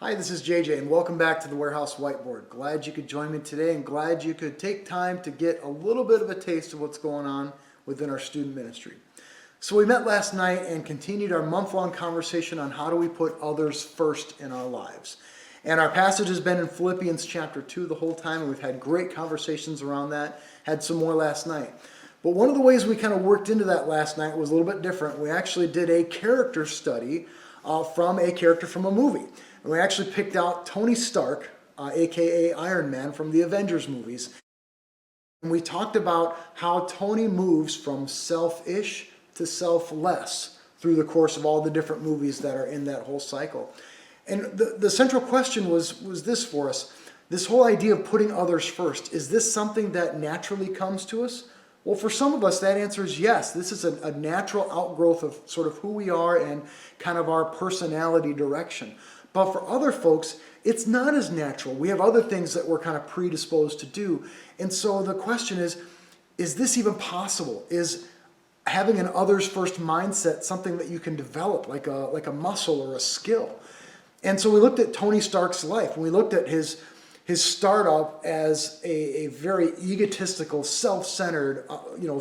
Hi, this is JJ, and welcome back to the Warehouse Whiteboard. Glad you could join me today, and glad you could take time to get a little bit of a taste of what's going on within our student ministry. So we met last night and continued our month-long conversation on how do we put others first in our lives. And our passage has been in Philippians chapter 2 the whole time, and we've had great conversations around that, had some more last night. But one of the ways we kind of worked into that last night was a little bit different. We actually did a character study from a character from a movie. And we actually picked out Tony Stark, aka Iron Man, from the Avengers movies. And we talked about how Tony moves from selfish to selfless through the course of all the different movies that are in that whole cycle. And the central question was this for us. This whole idea of putting others first, is this something that naturally comes to us? Well, for some of us, that answer is yes. This is a natural outgrowth of sort of who we are and kind of our personality direction. But for other folks, it's not as natural. We have other things that we're kind of predisposed to do. And so the question is this even possible? Is having an others first mindset something that you can develop like a muscle or a skill? And so we looked at Tony Stark's life, and we looked at his startup as a very egotistical, self-centered,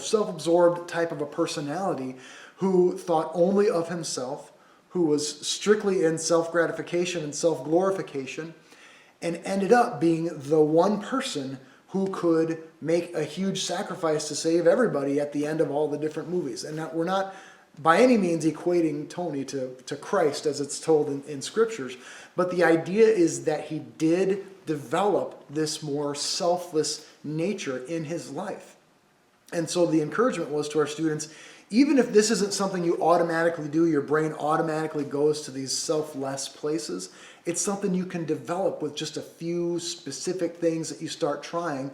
self-absorbed type of a personality who thought only of himself, who was strictly in self-gratification and self-glorification, and ended up being the one person who could make a huge sacrifice to save everybody at the end of all the different movies. And we're not by any means equating Tony to Christ as it's told in scriptures, but the idea is that he did develop this more selfless nature in his life. And so the encouragement was to our students, even if this isn't something you automatically do, your brain automatically goes to these selfless places, it's something you can develop with just a few specific things that you start trying,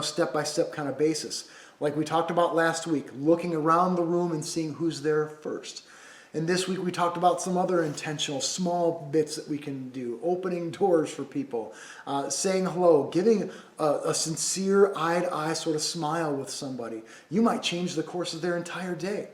step-by-step kind of basis. Like we talked about last week, looking around the room and seeing who's there first. And this week we talked about some other intentional small bits that we can do, opening doors for people, saying hello, giving a sincere eye-to-eye sort of smile with somebody. You might change the course of their entire day.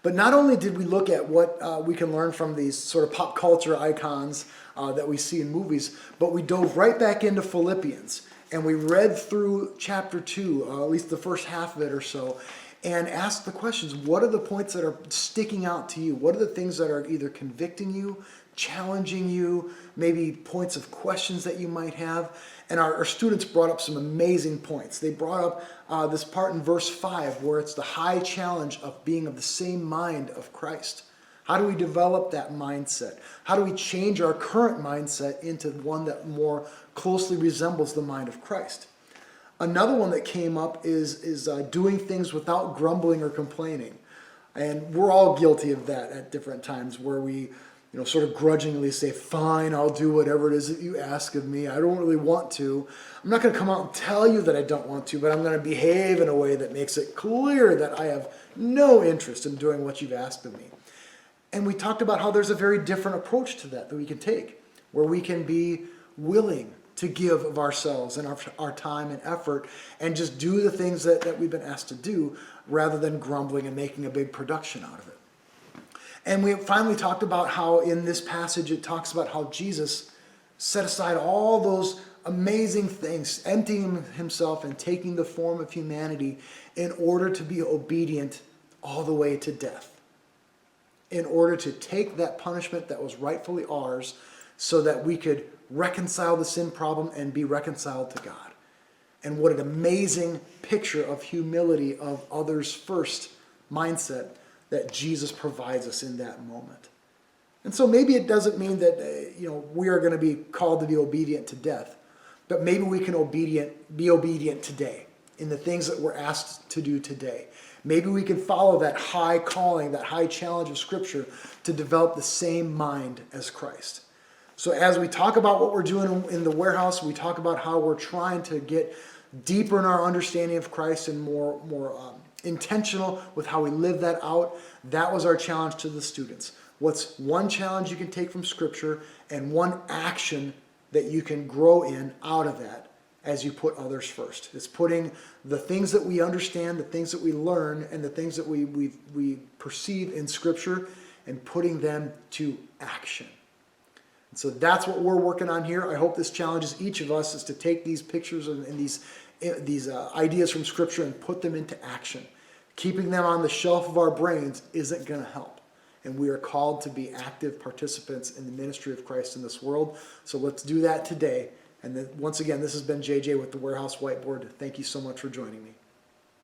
But not only did we look at what we can learn from these sort of pop culture icons that we see in movies, but we dove right back into Philippians. And we read through chapter 2, at least the first half of it or so, and asked the questions. What are the points that are sticking out to you? What are the things that are either convicting you, challenging you, maybe points of questions that you might have? And our students brought up some amazing points. They brought up this part in verse 5 where it's the high challenge of being of the same mind of Christ. How do we develop that mindset? How do we change our current mindset into one that more closely resembles the mind of Christ? Another one that came up is doing things without grumbling or complaining. And we're all guilty of that at different times where we sort of grudgingly say, fine, I'll do whatever it is that you ask of me. I don't really want to. I'm not going to come out and tell you that I don't want to, but I'm going to behave in a way that makes it clear that I have no interest in doing what you've asked of me. And we talked about how there's a very different approach to that we can take, where we can be willing to give of ourselves and our time and effort and just do the things that we've been asked to do rather than grumbling and making a big production out of it. And we finally talked about how in this passage it talks about how Jesus set aside all those amazing things, emptying himself and taking the form of humanity in order to be obedient all the way to death, in order to take that punishment that was rightfully ours so that we could reconcile the sin problem and be reconciled to God. And what an amazing picture of humility, of others first mindset that Jesus provides us in that moment. And so maybe it doesn't mean that we are going to be called to be obedient to death, but maybe we can be obedient today in the things that we're asked to do today. Maybe we can follow that high calling, that high challenge of Scripture to develop the same mind as Christ. So as we talk about what we're doing in the warehouse, we talk about how we're trying to get deeper in our understanding of Christ and more intentional with how we live that out. That was our challenge to the students. What's one challenge you can take from Scripture and one action that you can grow in out of that as you put others first? It's putting the things that we understand, the things that we learn, and the things that we perceive in Scripture and putting them to action. So that's what we're working on here. I hope this challenges each of us is to take these pictures and these ideas from Scripture and put them into action. Keeping them on the shelf of our brains isn't going to help. And we are called to be active participants in the ministry of Christ in this world. So let's do that today. And then once again, this has been JJ with the Warehouse Whiteboard. Thank you so much for joining me.